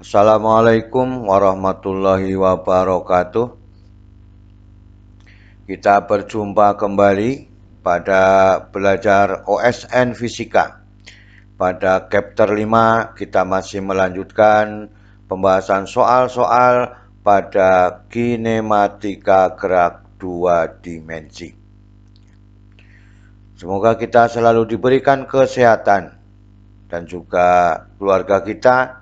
Assalamualaikum warahmatullahi wabarakatuh. Kita berjumpa kembali pada belajar OSN Fisika. Pada chapter 5 kita masih melanjutkan pembahasan soal-soal pada kinematika gerak dua dimensi. Semoga kita selalu diberikan kesehatan dan juga keluarga kita,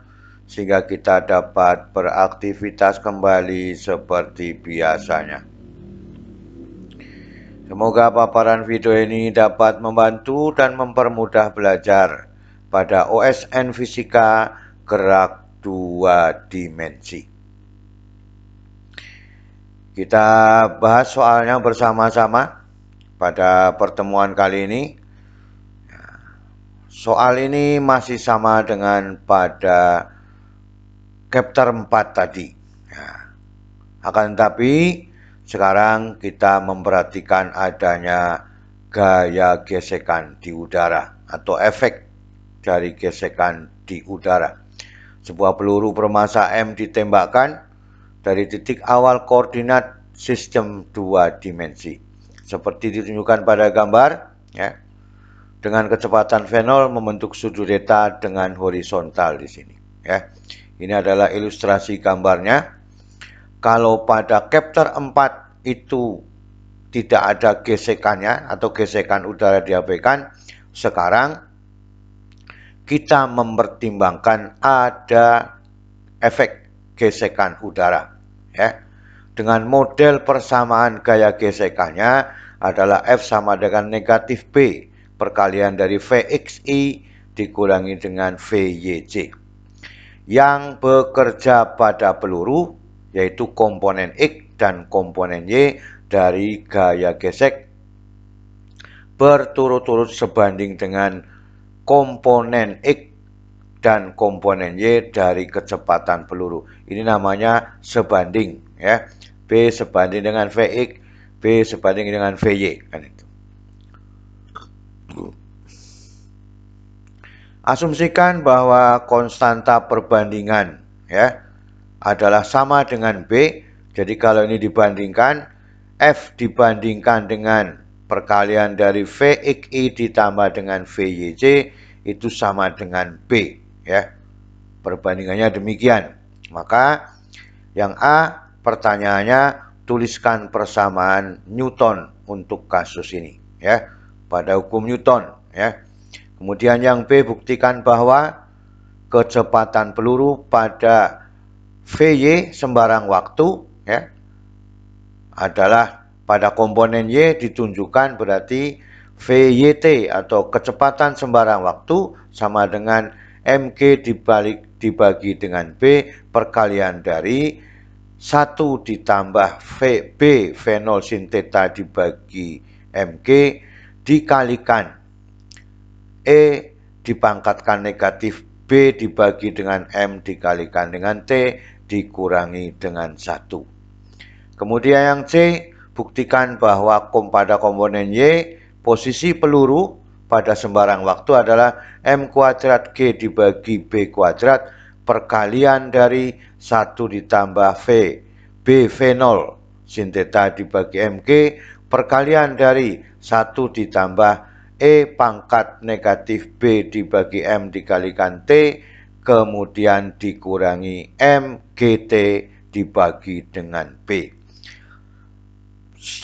sehingga kita dapat beraktivitas kembali seperti biasanya. Semoga paparan video ini dapat membantu dan mempermudah belajar pada OSN Fisika gerak dua dimensi. Kita bahas soalnya bersama-sama pada pertemuan kali ini. Soal ini masih sama dengan pada chapter 4 tadi. Akan tetapi sekarang kita memperhatikan adanya gaya gesekan di udara atau efek dari gesekan di udara. Sebuah peluru bermassa M ditembakkan dari titik awal koordinat sistem dua dimensi. Seperti ditunjukkan pada gambar, ya. Dengan kecepatan V0 membentuk sudut theta dengan horizontal di sini, ya. Ini adalah ilustrasi gambarnya. Kalau pada chapter 4 itu tidak ada gesekannya atau gesekan udara diabaikan, sekarang kita mempertimbangkan ada efek gesekan udara, ya. Dengan model persamaan gaya gesekannya adalah F sama dengan negatif B perkalian dari Vxi dikurangi dengan Vyj. Yang bekerja pada peluru yaitu komponen X dan komponen Y dari gaya gesek berturut-turut sebanding dengan komponen X dan komponen Y dari kecepatan peluru. Ini namanya sebanding, ya. B sebanding dengan Vx, B sebanding dengan Vy, kan itu. Asumsikan bahwa konstanta perbandingan, ya, adalah sama dengan B. Jadi kalau ini dibandingkan, F dibandingkan dengan perkalian dari Vxi ditambah dengan Vyj itu sama dengan B, ya. Perbandingannya demikian. Maka yang A, pertanyaannya tuliskan persamaan Newton untuk kasus ini, ya, pada hukum Newton, ya. Kemudian yang B, buktikan bahwa kecepatan peluru pada Vy sembarang waktu, ya, adalah pada komponen Y ditunjukkan berarti Vyt atau kecepatan sembarang waktu sama dengan mg dibagi dengan B perkalian dari 1 ditambah B V0 sin theta dibagi mg dikalikan E dipangkatkan negatif B dibagi dengan M dikalikan dengan T dikurangi dengan 1. Kemudian yang C, buktikan bahwa pada komponen Y, posisi peluru pada sembarang waktu adalah M kuadrat G dibagi B kuadrat perkalian dari 1 ditambah V B V0 sin theta dibagi MG perkalian dari 1 ditambah E pangkat negatif B dibagi M dikalikan T, kemudian dikurangi M GT dibagi dengan B.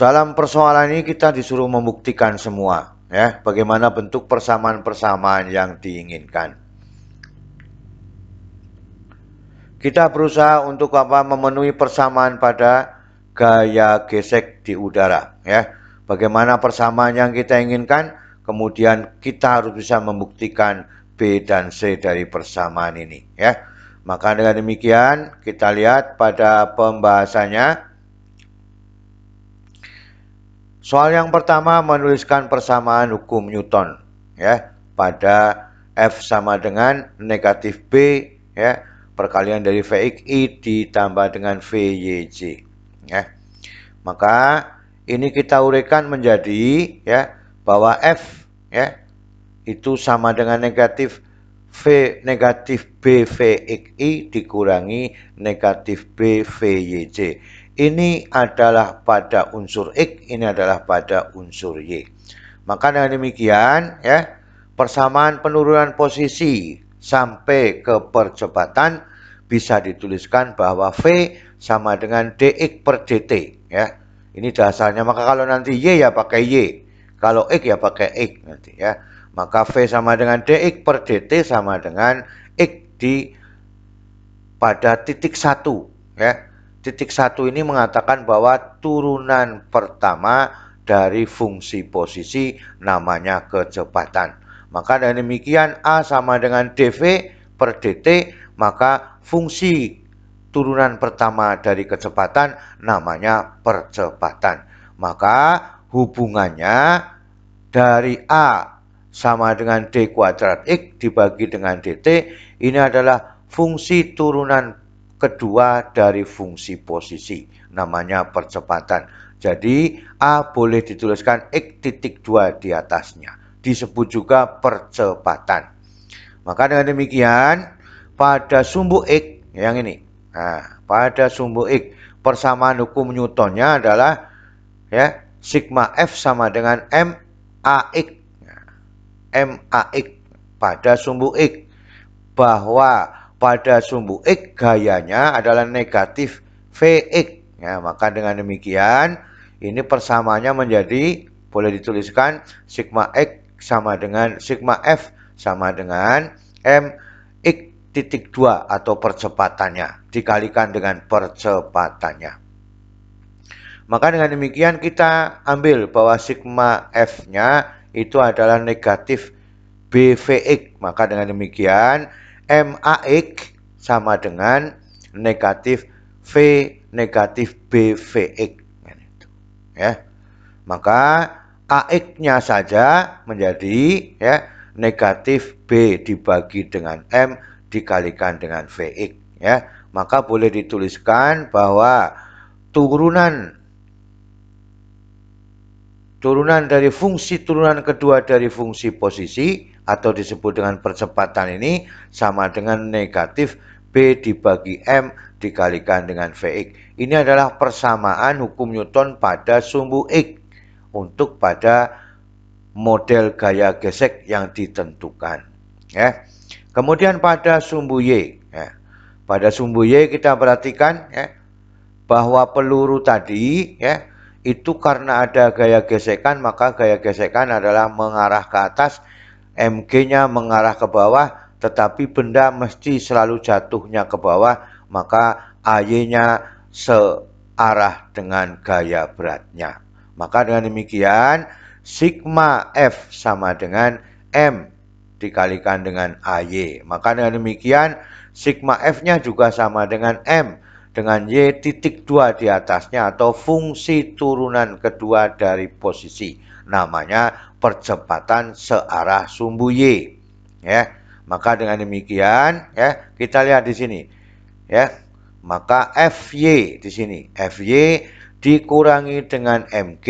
Dalam persoalan ini kita disuruh membuktikan semua, ya, bagaimana bentuk persamaan-persamaan yang diinginkan. Kita berusaha untuk memenuhi persamaan pada gaya gesek di udara, ya. Bagaimana persamaan yang kita inginkan? Kemudian kita harus bisa membuktikan B dan C dari persamaan ini, ya. Maka dengan demikian kita lihat pada pembahasannya. Soal yang pertama menuliskan persamaan hukum Newton, ya, pada F sama dengan negatif B, ya, perkalian dari Vxi ditambah dengan Vyj, ya. Maka ini kita uraikan menjadi, ya, bahwa F, ya, itu sama dengan negatif V negatif B VXI dikurangi negatif B VYJ. Ini adalah pada unsur X, ini adalah pada unsur Y. Maka dengan demikian ya, persamaan penurunan posisi sampai ke percepatan bisa dituliskan bahwa V sama dengan dx per dt ya. Ini dasarnya. Maka kalau nanti Y ya pakai Y, kalau X ya pakai X nanti ya. Maka V sama dengan dx per dt sama dengan X pada titik 1 ya. Titik 1 ini mengatakan bahwa turunan pertama dari fungsi posisi namanya kecepatan. Maka dengan demikian A sama dengan dv per dt, maka fungsi turunan pertama dari kecepatan namanya percepatan. Maka hubungannya dari A sama dengan d kuadrat x dibagi dengan dt, ini adalah fungsi turunan kedua dari fungsi posisi, namanya percepatan. Jadi A boleh dituliskan x titik 2 di atasnya, disebut juga percepatan. Maka dengan demikian pada sumbu x yang ini, nah, pada sumbu x persamaan hukum Newtonnya adalah ya sigma F sama dengan MAX. MAX pada sumbu X, bahwa pada sumbu X gayanya adalah negatif Vx. Ya, maka dengan demikian ini persamaannya menjadi boleh dituliskan sigma X sama dengan sigma F sama dengan MX titik 2 atau percepatannya dikalikan dengan percepatannya. Maka dengan demikian kita ambil bahwa sigma F-nya itu adalah negatif BVX. Maka dengan demikian MAX sama dengan negatif V negatif BVX. Ya. Maka AX-nya saja menjadi ya negatif B dibagi dengan M dikalikan dengan VX. Ya. Maka boleh dituliskan bahwa turunan dari fungsi turunan kedua dari fungsi posisi atau disebut dengan percepatan ini sama dengan negatif B dibagi M dikalikan dengan Vx. Ini adalah persamaan hukum Newton pada sumbu X untuk pada model gaya gesek yang ditentukan. Ya. Kemudian pada sumbu Y, ya. Pada sumbu Y kita perhatikan ya, bahwa peluru tadi ya itu karena ada gaya gesekan, maka gaya gesekan adalah mengarah ke atas, MG-nya mengarah ke bawah, tetapi benda mesti selalu jatuhnya ke bawah, maka AY-nya searah dengan gaya beratnya. Maka dengan demikian, sigma F sama dengan M dikalikan dengan AY. Maka dengan demikian, sigma F-nya juga sama dengan M dengan Y titik 2 di atasnya atau fungsi turunan kedua dari posisi. Namanya percepatan searah sumbu Y. Ya. Maka dengan demikian ya, kita lihat di sini. Ya. Maka FY di sini. FY dikurangi dengan MG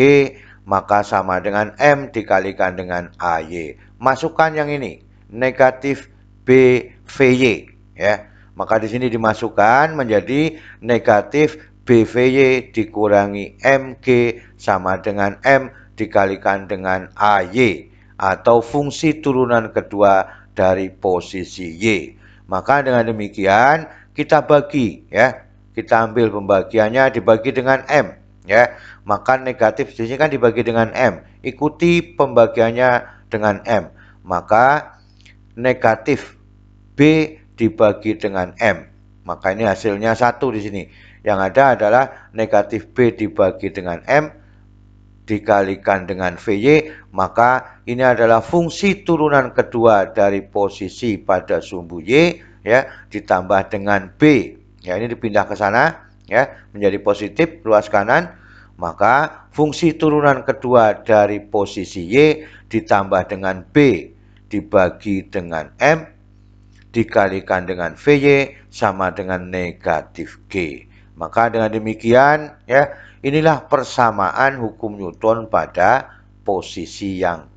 maka sama dengan M dikalikan dengan AY. Masukkan yang ini, negatif BVY ya. Maka di sini dimasukkan menjadi negatif BVY dikurangi MG sama dengan M dikalikan dengan AY atau fungsi turunan kedua dari posisi Y. Maka dengan demikian kita bagi ya. Kita ambil pembagiannya dibagi dengan M ya. Maka negatif di sini kan dibagi dengan M. Ikuti pembagiannya dengan M. Maka negatif B dibagi dengan M. Maka ini hasilnya 1 di sini. Yang ada adalah negatif B dibagi dengan M dikalikan dengan VY. Maka ini adalah fungsi turunan kedua dari posisi pada sumbu Y ya ditambah dengan B. Ya ini dipindah ke sana ya menjadi positif luas kanan. Maka fungsi turunan kedua dari posisi Y ditambah dengan B dibagi dengan M dikalikan dengan VY sama dengan negatif G. Maka dengan demikian ya, inilah persamaan hukum Newton pada posisi yang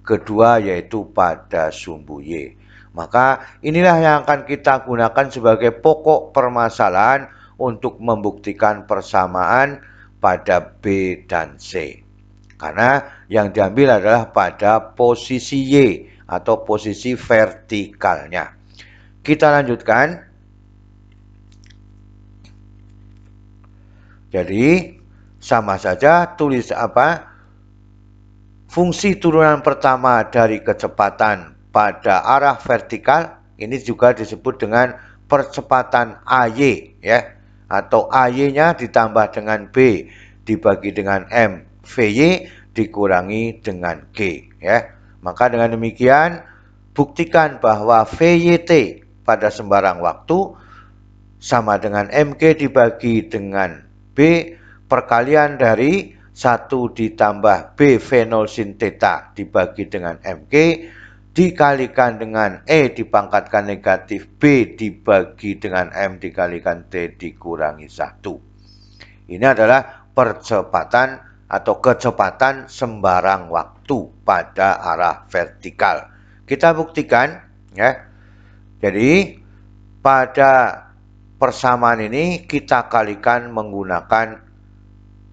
kedua yaitu pada sumbu Y. Maka inilah yang akan kita gunakan sebagai pokok permasalahan untuk membuktikan persamaan pada B dan C. Karena yang diambil adalah pada posisi Y atau posisi vertikalnya. Kita lanjutkan. Jadi sama saja tulis apa? Fungsi turunan pertama dari kecepatan pada arah vertikal ini juga disebut dengan percepatan AY ya, atau AY-nya ditambah dengan B dibagi dengan M VY dikurangi dengan G ya. Maka dengan demikian buktikan bahwa VYT pada sembarang waktu sama dengan MG dibagi dengan B perkalian dari 1 ditambah B V0 sin theta dibagi dengan MG dikalikan dengan E dipangkatkan negatif B dibagi dengan M dikalikan T dikurangi 1. Ini adalah percepatan atau kecepatan sembarang waktu pada arah vertikal. Kita buktikan ya. Jadi pada persamaan ini kita kalikan menggunakan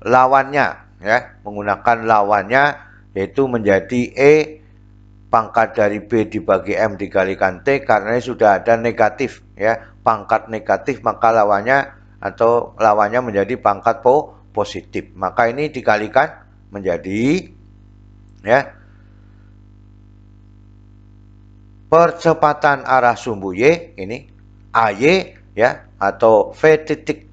lawannya ya, menggunakan lawannya yaitu menjadi E pangkat dari B dibagi M dikalikan T karena sudah ada negatif ya, pangkat negatif maka lawannya menjadi pangkat positif. Maka ini dikalikan menjadi ya percepatan arah sumbu Y ini AY ya atau V titik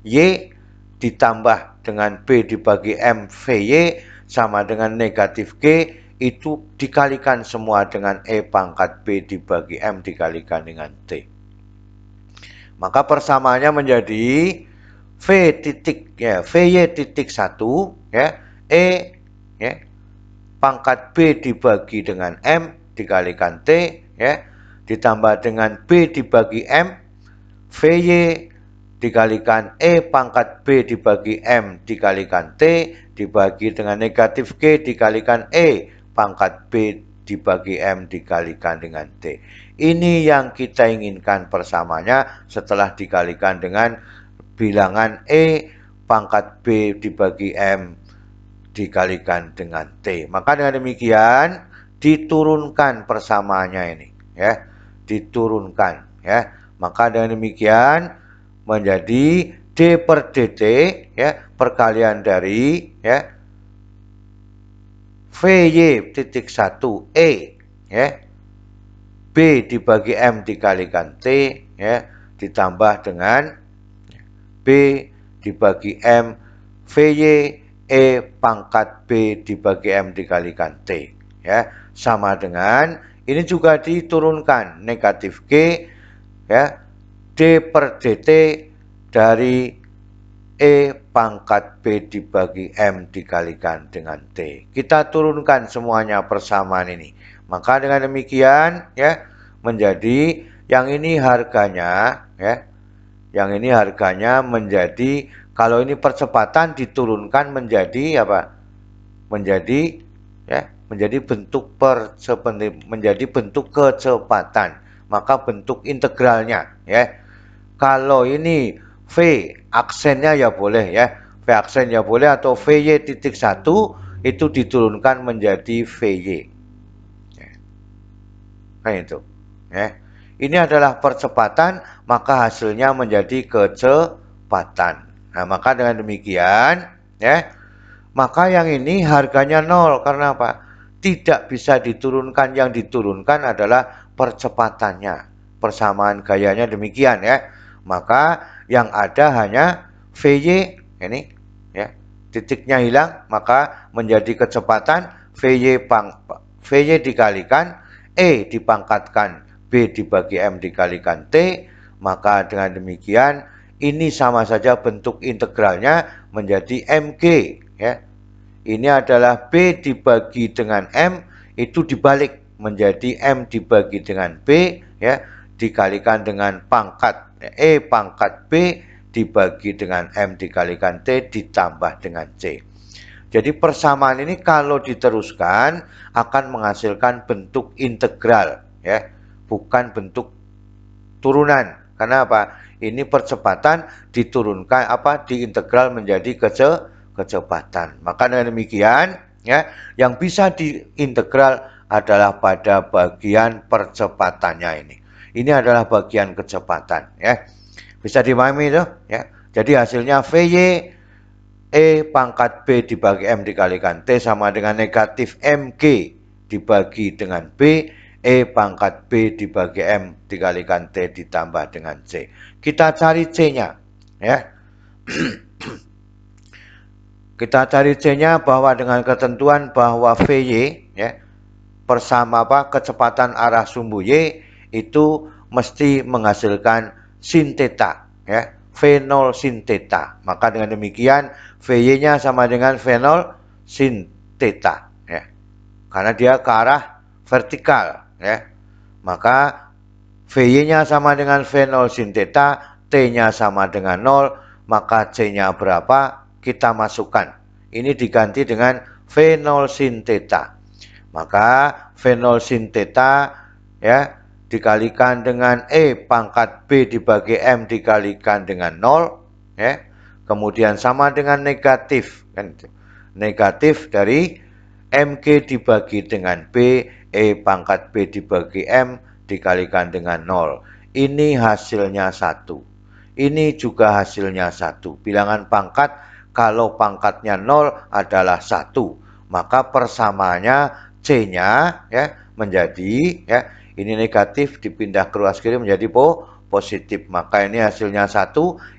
Y ditambah dengan B dibagi M VY sama dengan negatif G itu dikalikan semua dengan E pangkat B dibagi M dikalikan dengan T. Maka persamaannya menjadi V titik ya VY titik 1 ya E ya pangkat B dibagi dengan M dikalikan T ya ditambah dengan B dibagi M VY dikalikan E pangkat B dibagi M dikalikan T dibagi dengan negatif G dikalikan E pangkat B dibagi M dikalikan dengan T. Ini yang kita inginkan persamanya setelah dikalikan dengan bilangan E pangkat B dibagi M dikalikan dengan T. Maka dengan demikian diturunkan persamaannya ini ya, diturunkan ya. Maka dengan demikian menjadi D per dt ya perkalian dari ya VY titik 1 E ya B dibagi M dikalikan T ya ditambah dengan B dibagi M VY E pangkat B dibagi M dikalikan T ya sama dengan ini juga diturunkan negatif G ya D per dt dari E pangkat B dibagi M dikalikan dengan T. Kita turunkan semuanya persamaan ini. Maka dengan demikian ya menjadi yang ini harganya ya. Yang ini harganya menjadi kalau ini percepatan diturunkan menjadi apa? Menjadi ya, menjadi bentuk menjadi bentuk kecepatan. Maka bentuk integralnya ya. Kalau ini V aksennya ya boleh ya. V aksen ya boleh atau VY titik 1 itu diturunkan menjadi VY. Nah itu. Ya. Ini adalah percepatan maka hasilnya menjadi kecepatan. Nah maka dengan demikian ya. Maka yang ini harganya 0 karena apa? Tidak bisa diturunkan, yang diturunkan adalah percepatannya. Persamaan gayanya demikian ya. Maka yang ada hanya VY ini ya. Titiknya hilang maka menjadi kecepatan VY dikalikan E dipangkatkan B dibagi M dikalikan T. Maka dengan demikian ini sama saja bentuk integralnya menjadi MG ya. Ini adalah B dibagi dengan M itu dibalik menjadi M dibagi dengan B ya dikalikan dengan pangkat E pangkat B dibagi dengan M dikalikan T ditambah dengan C. Jadi persamaan ini kalau diteruskan akan menghasilkan bentuk integral, ya, bukan bentuk turunan. Karena apa? Ini percepatan diturunkan diintegral menjadi kecepatan. Maka dengan demikian, ya, yang bisa diintegral adalah pada bagian percepatannya ini. Ini adalah bagian kecepatan, ya. Bisa dimahami itu, ya. Jadi hasilnya VY E pangkat B dibagi M dikalikan T sama dengan negatif MG dibagi dengan B, E pangkat B dibagi M dikalikan T ditambah dengan C. Kita cari C-nya, ya. Kita cari C-nya bahwa dengan ketentuan bahwa VY, ya, persama kecepatan arah sumbu Y itu mesti menghasilkan sin theta, ya. V0 sin theta. Maka dengan demikian VY-nya sama dengan V0 sin theta, ya. Karena dia ke arah vertikal, ya. Maka VY-nya sama dengan V0 sin theta, T-nya sama dengan 0, maka C-nya berapa? Kita masukkan. Ini diganti dengan V0 sin theta. Maka V0 sin theta, ya, dikalikan dengan E pangkat B dibagi M dikalikan dengan 0, ya. Kemudian sama dengan negatif, kan? Negatif dari MG dibagi dengan B, E pangkat B dibagi M dikalikan dengan 0. Ini hasilnya 1. Ini juga hasilnya 1. Bilangan pangkat kalau pangkatnya 0 adalah 1. Maka persamaannya C-nya, ya, menjadi, ya, ini negatif dipindah ke ruas kiri menjadi positif. Maka ini hasilnya 1,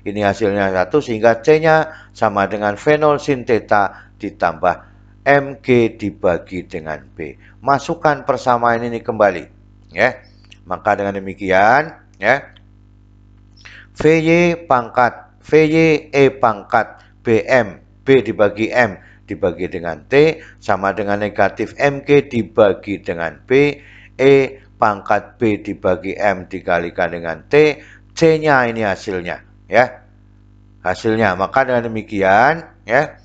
ini hasilnya 1, sehingga C-nya sama dengan V0 sin theta ditambah MG dibagi dengan B. Masukkan persamaan ini kembali, ya. Maka dengan demikian, ya, VY E pangkat BM B dibagi M dibagi dengan T sama dengan negatif MG dibagi dengan B, E pangkat B dibagi M dikalikan dengan T, C-nya ini hasilnya, ya. Hasilnya, maka dengan demikian, ya,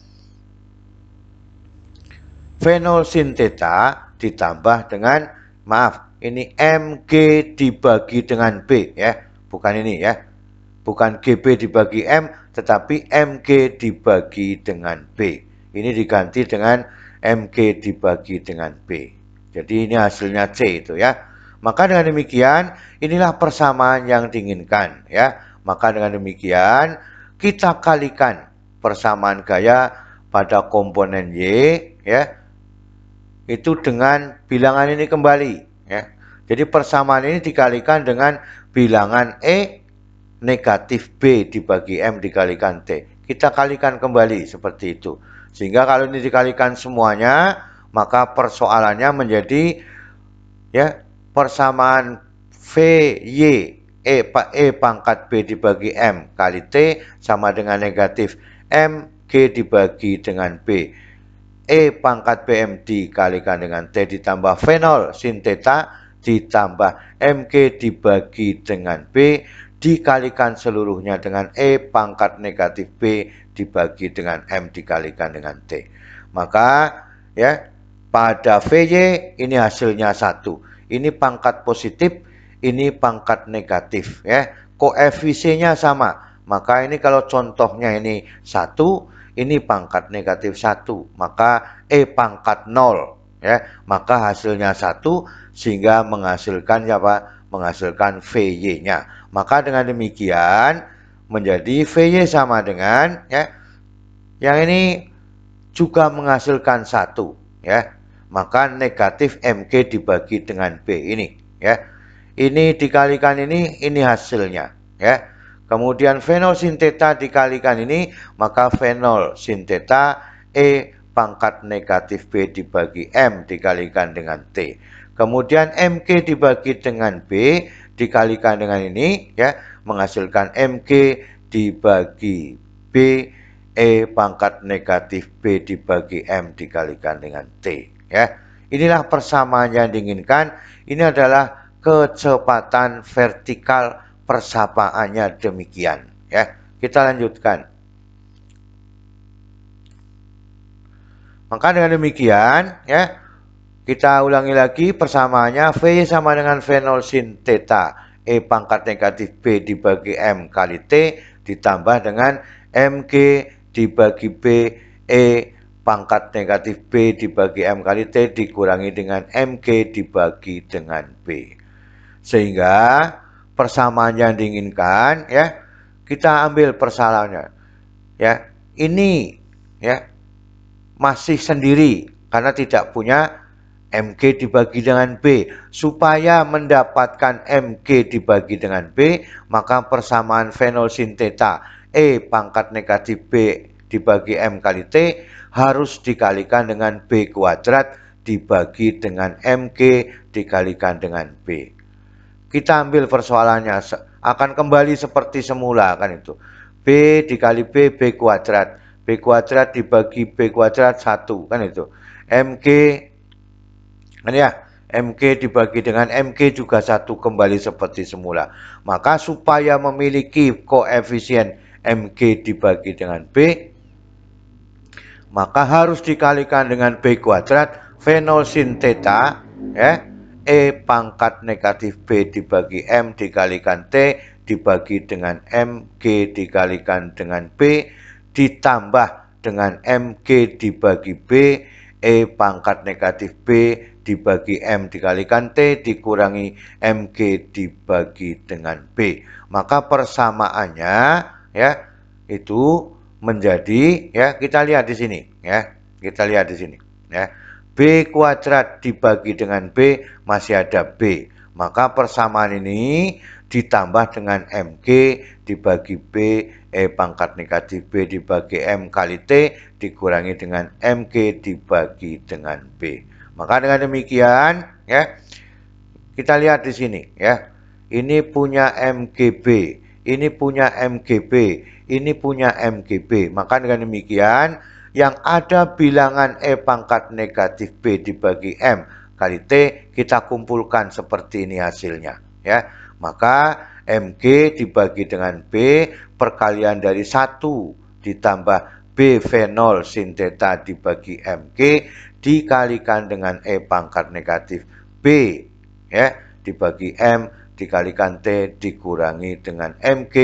V0 sin theta ditambah dengan, maaf, ini MG dibagi dengan B, ya. Bukan ini, ya. Bukan GB dibagi M, tetapi MG dibagi dengan B. Ini diganti dengan MG dibagi dengan B. Jadi ini hasilnya C itu, ya. Maka dengan demikian, inilah persamaan yang diinginkan, ya. Maka dengan demikian, kita kalikan persamaan gaya pada komponen Y, ya, itu dengan bilangan ini kembali, ya. Jadi persamaan ini dikalikan dengan bilangan E negatif B dibagi M dikalikan T. Kita kalikan kembali seperti itu. Sehingga kalau ini dikalikan semuanya, maka persoalannya menjadi, ya, persamaan VY E pangkat B dibagi M kali T sama dengan negatif MG dibagi dengan B. E pangkat BM dikalikan dengan T ditambah V0 sin theta ditambah MG dibagi dengan B dikalikan seluruhnya dengan E pangkat negatif B dibagi dengan M dikalikan dengan T. Maka, ya, pada VY ini hasilnya 1. Ini pangkat positif, ini pangkat negatif, ya. Koefisiennya sama. Maka ini kalau contohnya ini 1, ini pangkat negatif 1. Maka E pangkat 0, ya. Maka hasilnya 1 sehingga menghasilkan apa? Menghasilkan VY-nya. Maka dengan demikian menjadi VY sama dengan, ya, yang ini juga menghasilkan 1, ya. Maka negatif MG dibagi dengan B ini, ya. Ini dikalikan ini hasilnya, ya. Kemudian V0 sin theta dikalikan ini, maka V0 sin theta E pangkat negatif B dibagi M dikalikan dengan T. Kemudian MG dibagi dengan B dikalikan dengan ini, ya, menghasilkan MG dibagi B E pangkat negatif B dibagi M dikalikan dengan T, ya. Inilah persamaan yang diinginkan. Ini adalah kecepatan vertikal persamaannya demikian, ya. Kita lanjutkan. Maka dengan demikian ya, kita ulangi lagi persamaannya. V sama dengan V0 sin theta E pangkat negatif B dibagi M kali T ditambah dengan MG dibagi B E pangkat negatif B dibagi M kali T dikurangi dengan MG dibagi dengan B. Sehingga persamaan yang diinginkan ya, kita ambil persamaannya ya. Ini ya masih sendiri karena tidak punya MG dibagi dengan B. Supaya mendapatkan MG dibagi dengan B, maka persamaan V0 sin theta E pangkat negatif B dibagi M kali T harus dikalikan dengan B kuadrat dibagi dengan MG dikalikan dengan B. Kita ambil persoalannya, akan kembali seperti semula kan itu. B dikali B, B kuadrat. B kuadrat dibagi B kuadrat 1 kan itu. MG kan ya, MG dibagi dengan MG juga 1 kembali seperti semula. Maka supaya memiliki koefisien MG dibagi dengan B, maka harus dikalikan dengan B kuadrat V0 sin theta ya, E pangkat negatif B dibagi M dikalikan T dibagi dengan MG dikalikan dengan B ditambah dengan MG dibagi B E pangkat negatif B dibagi M dikalikan T dikurangi MG dibagi dengan B. Maka persamaannya ya itu menjadi ya, kita lihat di sini ya. Kita lihat di sini ya. B kuadrat dibagi dengan B masih ada B. Maka persamaan ini ditambah dengan MG dibagi B E pangkat negatif B dibagi M kali T dikurangi dengan MG dibagi dengan B. Maka dengan demikian ya, kita lihat di sini ya. Ini punya MGB, ini punya MGB, ini punya MGB. Maka dengan demikian yang ada bilangan E pangkat negatif B dibagi M kali T kita kumpulkan seperti ini hasilnya ya. Maka MG dibagi dengan B perkalian dari 1 ditambah B V0 sin theta dibagi MG dikalikan dengan E pangkat negatif B ya dibagi M dikalikan T dikurangi dengan MG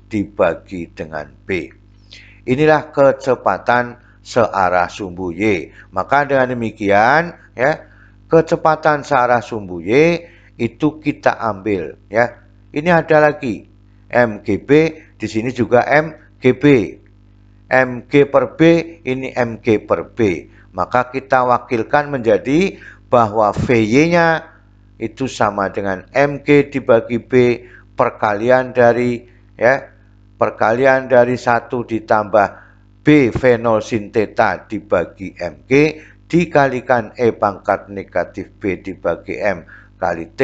dibagi dengan B. Inilah kecepatan searah sumbu Y. Maka dengan demikian ya, kecepatan searah sumbu Y itu kita ambil ya. Ini ada lagi MGB, di sini juga MGB. MG per B, ini MG per B. Maka kita wakilkan menjadi bahwa VY-nya itu sama dengan MG dibagi B perkalian dari ya, perkalian dari 1 ditambah B V0 sin theta dibagi MG dikalikan E pangkat negatif B dibagi M kali T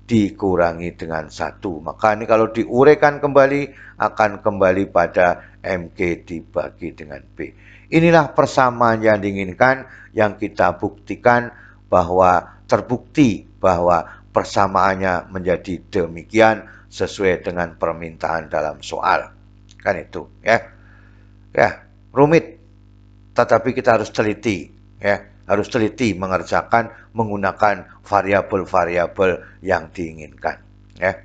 dikurangi dengan 1. Maka ini kalau diuraikan kembali akan kembali pada MG dibagi dengan B. Inilah persamaan yang diinginkan yang kita buktikan bahwa terbukti bahwa persamaannya menjadi demikian sesuai dengan permintaan dalam soal. Kan itu ya. Ya, rumit. Tetapi kita harus teliti ya, harus teliti mengerjakan menggunakan variabel-variabel yang diinginkan ya.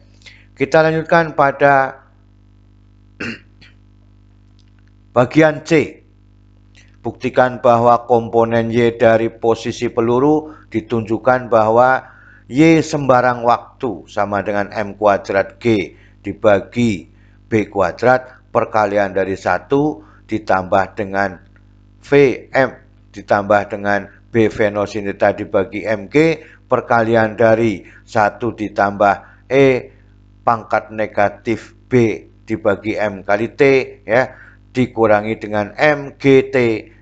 Kita lanjutkan pada bagian C. Buktikan bahwa komponen Y dari posisi peluru ditunjukkan bahwa Y sembarang waktu sama dengan M kuadrat G dibagi B kuadrat perkalian dari 1 ditambah dengan VM ditambah dengan B V0 sin theta dibagi MG perkalian dari 1 ditambah E pangkat negatif B dibagi M kali T ya dikurangi dengan MGT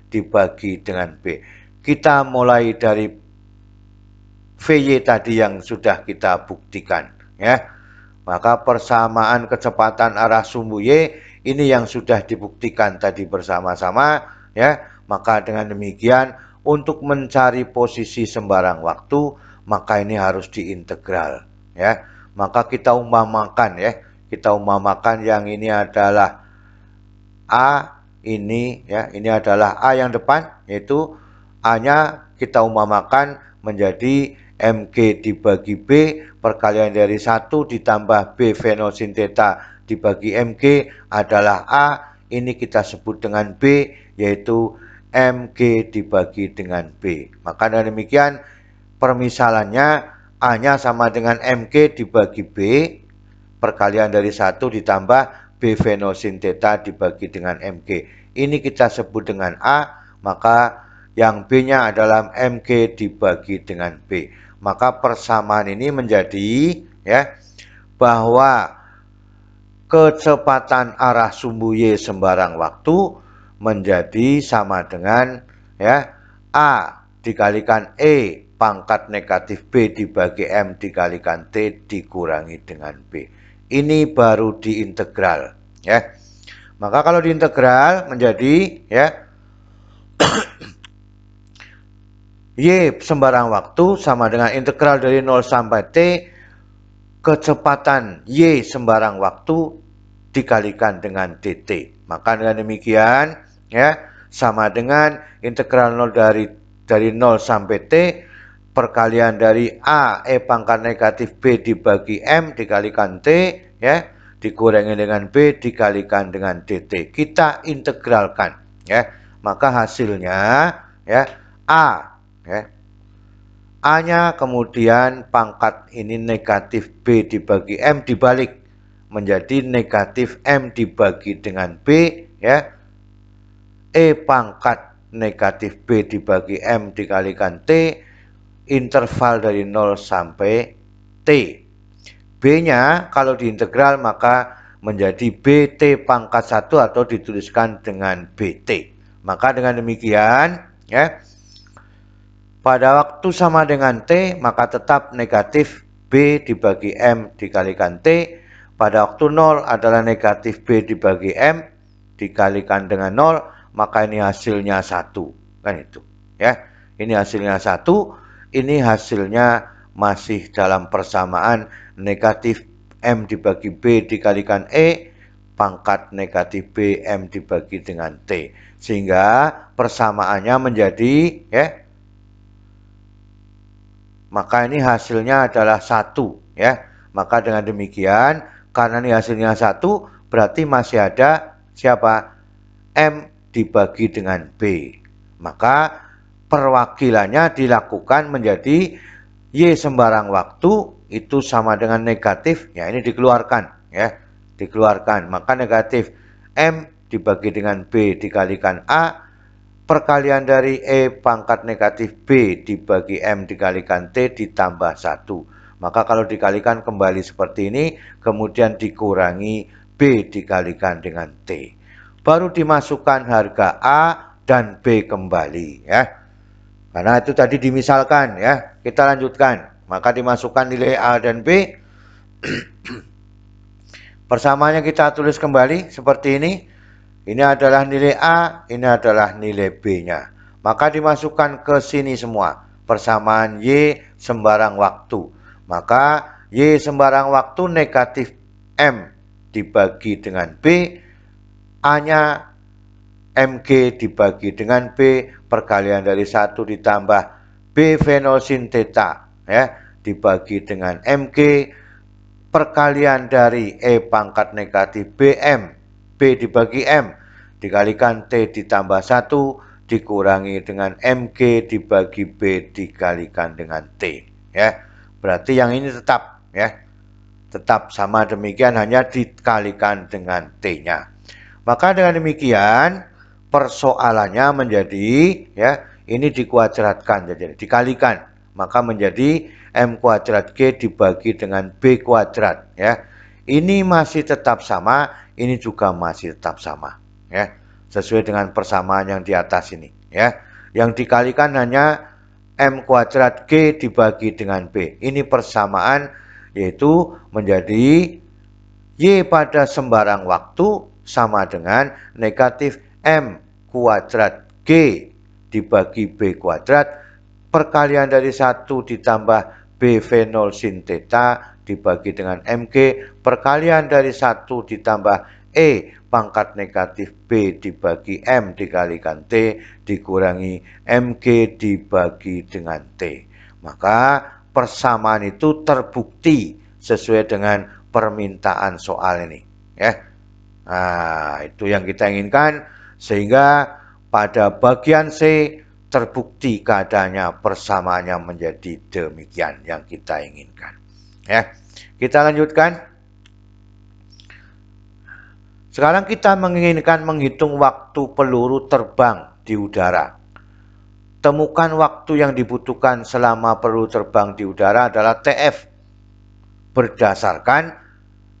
dibagi dengan B. Kita mulai dari VY tadi yang sudah kita buktikan ya. Maka persamaan kecepatan arah sumbu Y ini yang sudah dibuktikan tadi bersama-sama ya. Maka dengan demikian untuk mencari posisi sembarang waktu maka ini harus diintegral ya. Maka kita umpamakan ya, kita umpamakan yang ini adalah A ini ya, ini adalah A yang depan, yaitu A-nya kita umpamakan menjadi Mg dibagi B perkalian dari 1 ditambah B fenolsinteta dibagi Mg adalah A. Ini kita sebut dengan B, yaitu Mg dibagi dengan B. Maka dengan demikian permisalannya A-nya sama dengan Mg dibagi B perkalian dari 1 ditambah B fenolsinteta dibagi dengan Mg. Ini kita sebut dengan A, maka yang B-nya adalah Mg dibagi dengan B. Maka persamaan ini menjadi ya bahwa kecepatan arah sumbu Y sembarang waktu menjadi sama dengan ya A dikalikan E pangkat negatif B dibagi M dikalikan T dikurangi dengan B. Ini baru diintegral ya. Maka kalau diintegral menjadi ya Y sembarang waktu sama dengan integral dari 0 sampai T kecepatan Y sembarang waktu dikalikan dengan dt. Maka dengan demikian ya sama dengan integral 0 dari 0 sampai T perkalian dari A E pangkat negatif B dibagi M dikalikan T ya dikurangi dengan B dikalikan dengan dt. Kita integralkan ya. Maka hasilnya ya A ya A-nya kemudian pangkat ini negatif B dibagi M dibalik menjadi negatif M dibagi dengan B ya. E pangkat negatif B dibagi M dikalikan T interval dari 0 sampai T. B-nya kalau diintegral maka menjadi BT pangkat 1 atau dituliskan dengan BT. Maka dengan demikian ya pada waktu sama dengan T, maka tetap negatif B dibagi M dikalikan T. Pada waktu 0 adalah negatif B dibagi M dikalikan dengan 0, maka ini hasilnya 1. Kan itu. Ya, ini hasilnya 1, ini hasilnya masih dalam persamaan negatif M dibagi B dikalikan E, pangkat negatif B M dibagi dengan T. Sehingga persamaannya menjadi ya maka ini hasilnya adalah 1 ya. Maka dengan demikian karena ini hasilnya 1 berarti masih ada siapa? M dibagi dengan B. Maka perwakilannya dilakukan menjadi Y sembarang waktu itu sama dengan negatif ya ini dikeluarkan ya. Dikeluarkan. Maka negatif M dibagi dengan B dikalikan A perkalian dari E pangkat negatif B dibagi M dikalikan T ditambah 1. Maka kalau dikalikan kembali seperti ini, kemudian dikurangi B dikalikan dengan T. Baru dimasukkan harga A dan B kembali ya. Karena itu tadi dimisalkan ya. Kita lanjutkan. Maka dimasukkan nilai A dan B. Persamaannya kita tulis kembali seperti ini. Ini adalah nilai A, ini adalah nilai B-nya. Maka dimasukkan ke sini semua. Persamaan Y sembarang waktu. Maka Y sembarang waktu negatif M dibagi dengan B. A-nya Mg dibagi dengan B. Perkalian dari 1 ditambah B fenolsinteta ya, dibagi dengan Mg. Perkalian dari E pangkat negatif BM. B dibagi M dikalikan T ditambah 1 dikurangi dengan Mg dibagi B dikalikan dengan T ya. Berarti yang ini tetap ya. Tetap sama demikian hanya dikalikan dengan T-nya. Maka dengan demikian persoalannya menjadi ya ini dikuadratkan jadi dikalikan maka menjadi M kuadrat G dibagi dengan B kuadrat ya. Ini masih tetap sama, ini juga masih tetap sama ya. Sesuai dengan persamaan yang di atas ini ya. Yang dikalikan hanya M kuadrat G dibagi dengan B. Ini persamaan yaitu menjadi Y pada sembarang waktu sama dengan negatif M kuadrat G dibagi B kuadrat perkalian dari 1 ditambah B fenolsinteta dibagi dengan Mg perkalian dari 1 ditambah E pangkat negatif B dibagi M dikalikan T dikurangi MG dibagi dengan T. Maka persamaan itu terbukti sesuai dengan permintaan soal ini. Ya. Nah, itu yang kita inginkan, sehingga pada bagian C terbukti keadaannya persamaannya menjadi demikian yang kita inginkan. Ya, kita lanjutkan. Sekarang kita menginginkan menghitung waktu peluru terbang di udara. Temukan waktu yang dibutuhkan selama peluru terbang di udara adalah TF berdasarkan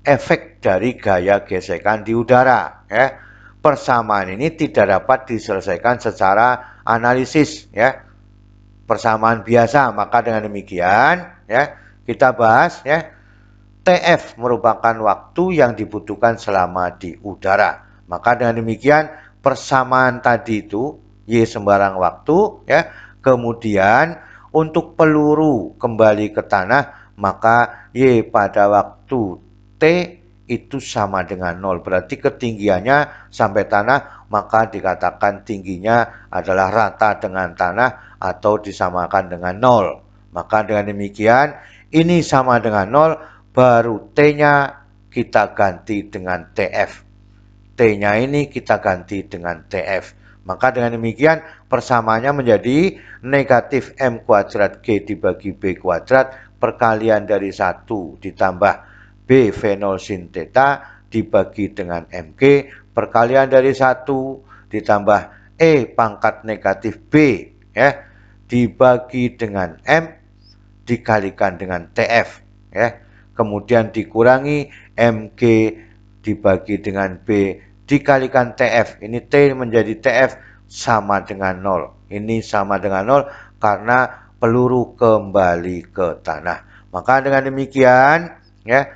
efek dari gaya gesekan di udara. Ya. Persamaan ini tidak dapat diselesaikan secara analisis, ya. Persamaan biasa. Maka dengan demikian, ya, kita bahas, ya. TF merupakan waktu yang dibutuhkan selama di udara. Maka dengan demikian persamaan tadi itu Y sembarang waktu, ya. Kemudian untuk peluru kembali ke tanah, maka Y pada waktu T itu sama dengan 0. Berarti ketinggiannya sampai tanah, maka dikatakan tingginya adalah rata dengan tanah atau disamakan dengan 0. Maka dengan demikian ini sama dengan 0, baru T-nya kita ganti dengan TF. T-nya ini kita ganti dengan TF. Maka dengan demikian persamaannya menjadi negatif M kuadrat G dibagi B kuadrat perkalian dari 1 ditambah B V0 sin theta dibagi dengan MG perkalian dari 1 ditambah E pangkat negatif B, ya, dibagi dengan M dikalikan dengan TF, ya. Kemudian dikurangi MG dibagi dengan B dikalikan TF. Ini T menjadi TF sama dengan 0. Ini sama dengan 0 karena peluru kembali ke tanah. Maka dengan demikian, ya,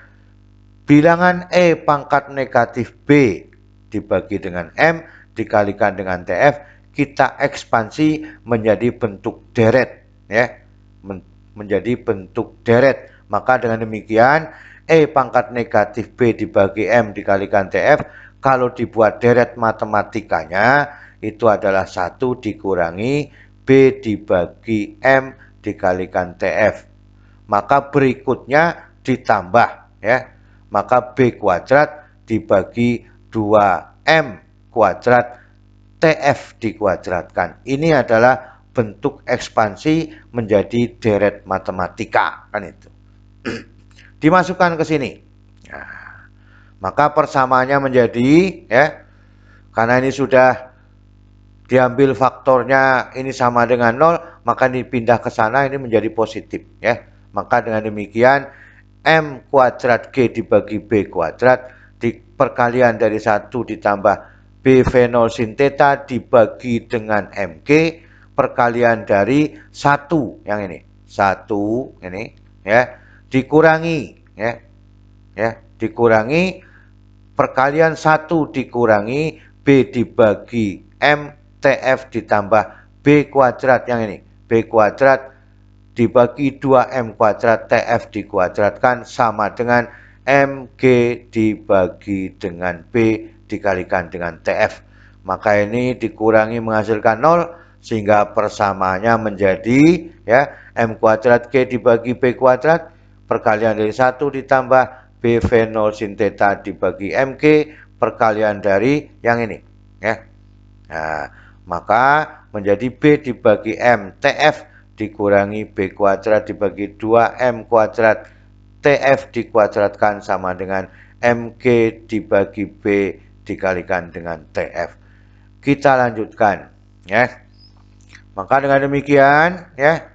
bilangan E pangkat negatif B dibagi dengan M dikalikan dengan TF kita ekspansi menjadi bentuk deret, ya. Menjadi bentuk deret. Maka dengan demikian E pangkat negatif B dibagi M dikalikan TF kalau dibuat deret matematikanya itu adalah 1 dikurangi B dibagi M dikalikan TF. Maka berikutnya ditambah, ya. Maka B kuadrat dibagi 2M kuadrat TF dikuadratkan. Ini adalah bentuk ekspansi menjadi deret matematika, kan itu. Dimasukkan ke sini. Nah, maka persamaannya menjadi, ya, karena ini sudah diambil faktornya ini sama dengan 0, maka dipindah ke sana ini menjadi positif, ya. Maka dengan demikian M kuadrat G dibagi B kuadrat di perkalian dari 1 ditambah B V0 sin theta dibagi dengan MG perkalian dari 1 yang ini. 1 ini, ya, dikurangi, ya, dikurangi perkalian 1 dikurangi B dibagi M TF ditambah B kuadrat yang ini. B kuadrat dibagi 2M kuadrat TF dikuadratkan sama dengan MG dibagi dengan B dikalikan dengan TF. Maka ini dikurangi menghasilkan 0 sehingga persamaannya menjadi, ya, M kuadrat G dibagi B kuadrat perkalian dari 1 ditambah B V0 sin theta dibagi MG perkalian dari yang ini, ya. Nah, maka menjadi B dibagi M TF dikurangi B kuadrat dibagi 2M kuadrat TF dikuadratkan sama dengan MG dibagi B dikalikan dengan TF. Kita lanjutkan, ya. Maka dengan demikian, ya,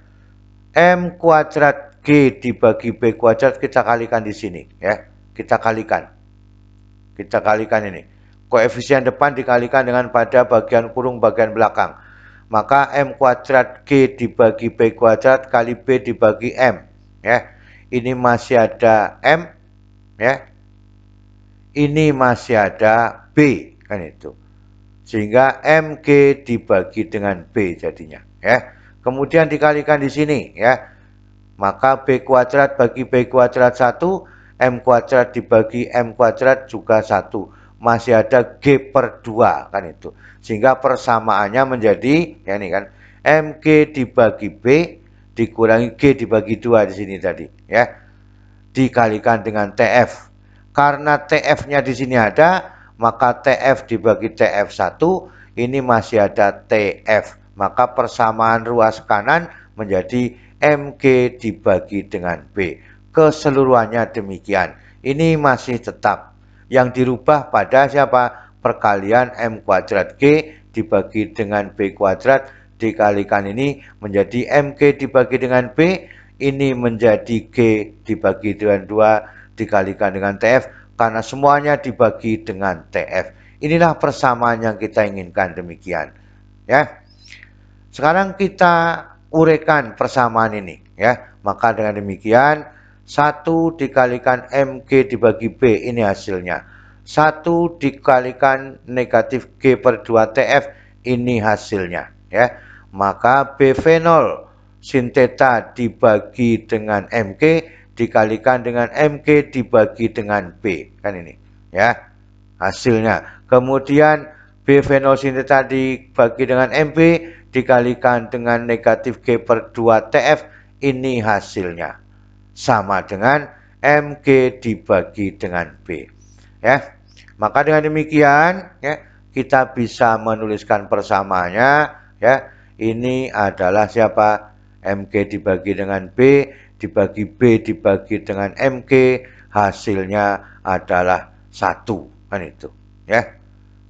M kuadrat G dibagi B kuadrat kita kalikan di sini, ya. Kita kalikan. Kita kalikan ini. Koefisien depan dikalikan dengan pada bagian kurung bagian belakang. Maka M kuadrat G dibagi B kuadrat kali B dibagi M, ya. Ini masih ada M, ya. Ini masih ada B, kan itu. Sehingga MG dibagi dengan B jadinya, ya. Kemudian dikalikan di sini, ya. Maka B kuadrat bagi B kuadrat 1, M kuadrat dibagi M kuadrat juga 1. masih ada G per 2 kan itu. Sehingga persamaannya menjadi ya ini kan MG dibagi B dikurangi G dibagi 2 di sini tadi ya. Dikalikan dengan TF. Karena TF-nya di sini ada, maka TF dibagi TF1 ini masih ada TF. Maka persamaan ruas kanan menjadi MG dibagi dengan B. Keseluruhannya demikian. Ini masih tetap. Yang dirubah pada siapa? Perkalian M kuadrat G dibagi dengan B kuadrat dikalikan ini menjadi MG dibagi dengan B. Ini menjadi G dibagi dengan 2 dikalikan dengan TF. Karena semuanya dibagi dengan TF. Inilah persamaan yang kita inginkan demikian. Ya. Sekarang kita uraikan persamaan ini. Ya. Maka dengan demikian 1 dikalikan MG dibagi B ini hasilnya. 1 dikalikan negatif G per 2 TF ini hasilnya. Ya. Maka B0 sin theta dibagi dengan MG dikalikan dengan MG dibagi dengan B. Kan ini. Ya. Hasilnya. Kemudian B0 sin theta dibagi dengan MB dikalikan dengan negatif G per 2 TF ini hasilnya. Sama dengan MG dibagi dengan B. Ya. Maka dengan demikian ya, kita bisa menuliskan persamaannya ya. Ini adalah siapa? MG dibagi dengan B dibagi B dibagi dengan MG hasilnya adalah 1 kan itu ya.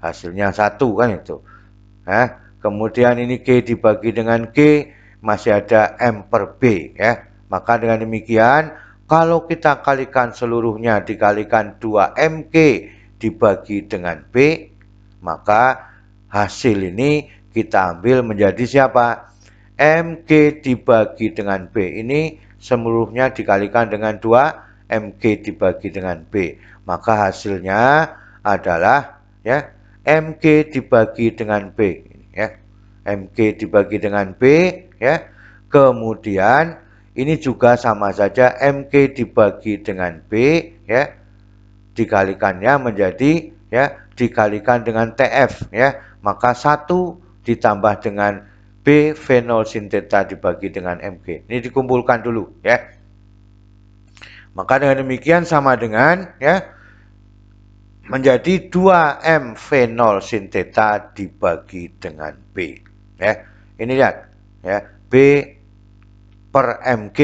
Hasilnya 1 kan itu. Kemudian ini G dibagi dengan G masih ada M per B ya. Maka dengan demikian kalau kita kalikan seluruhnya dikalikan 2MG dibagi dengan B, maka hasil ini kita ambil menjadi siapa? MG dibagi dengan B ini seluruhnya dikalikan dengan 2MG dibagi dengan B. Maka hasilnya adalah ya MG dibagi dengan B ya. MG dibagi dengan B ya. Kemudian ini juga sama saja MG dibagi dengan B ya. Dikalikannya menjadi ya dikalikan dengan TF ya. Maka 1 ditambah dengan B V0 sin theta dibagi dengan MG. Ini dikumpulkan dulu ya. Maka dengan demikian sama dengan ya menjadi 2M V0 sin theta dibagi dengan B. Ya. Ini lihat ya, B per MG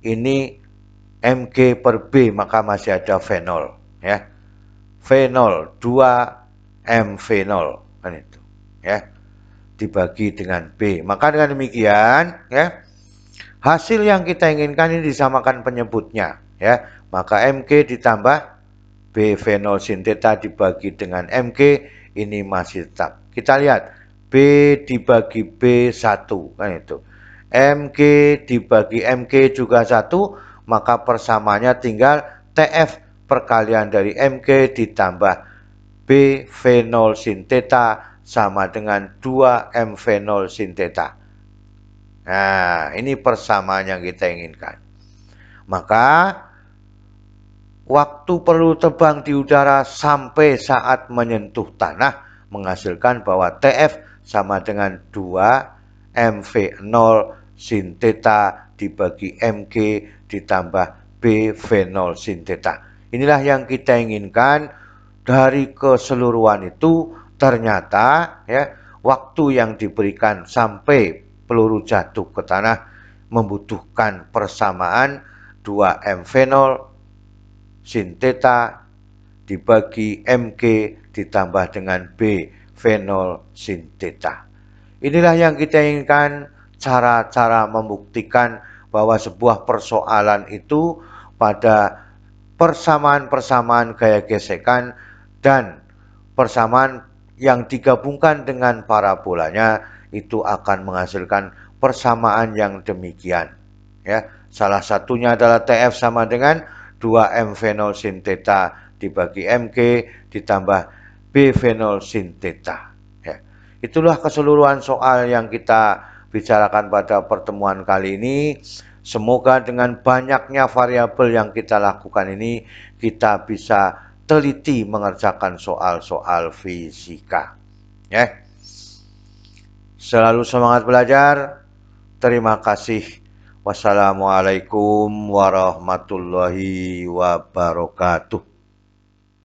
ini MG per B maka masih ada V0 ya. V0 2M V0 kan itu ya. Dibagi dengan B. Maka dengan demikian ya hasil yang kita inginkan ini disamakan penyebutnya ya. Maka MG ditambah B V0 sin theta dibagi dengan MG ini masih tetap. Kita lihat B dibagi B1 kan itu. MG dibagi MG juga 1, maka persamaannya tinggal TF perkalian dari MG ditambah B V0 sin theta sama dengan 2M V0 sin theta. Nah, ini persamaan yang kita inginkan. Maka waktu perlu terbang di udara sampai saat menyentuh tanah menghasilkan bahwa TF sama dengan 2MV0 sin theta dibagi MG ditambah B V0 sin theta. Inilah yang kita inginkan. Dari keseluruhan itu ternyata ya waktu yang diberikan sampai peluru jatuh ke tanah membutuhkan persamaan 2MV0 sin theta dibagi MG ditambah dengan B V0 sin theta. Inilah yang kita inginkan, cara-cara membuktikan bahwa sebuah persoalan itu pada persamaan-persamaan gaya gesekan dan persamaan yang digabungkan dengan parabolanya itu akan menghasilkan persamaan yang demikian. Ya, salah satunya adalah TF sama dengan 2M V0 sin theta dibagi MG ditambah B V0 sin theta. Ya. Itulah keseluruhan soal yang kita bicarakan pada pertemuan kali ini. Semoga dengan banyaknya variabel yang kita lakukan ini kita bisa teliti mengerjakan soal-soal fisika. Ya. Selalu semangat belajar. Terima kasih. Wassalamualaikum warahmatullahi wabarakatuh.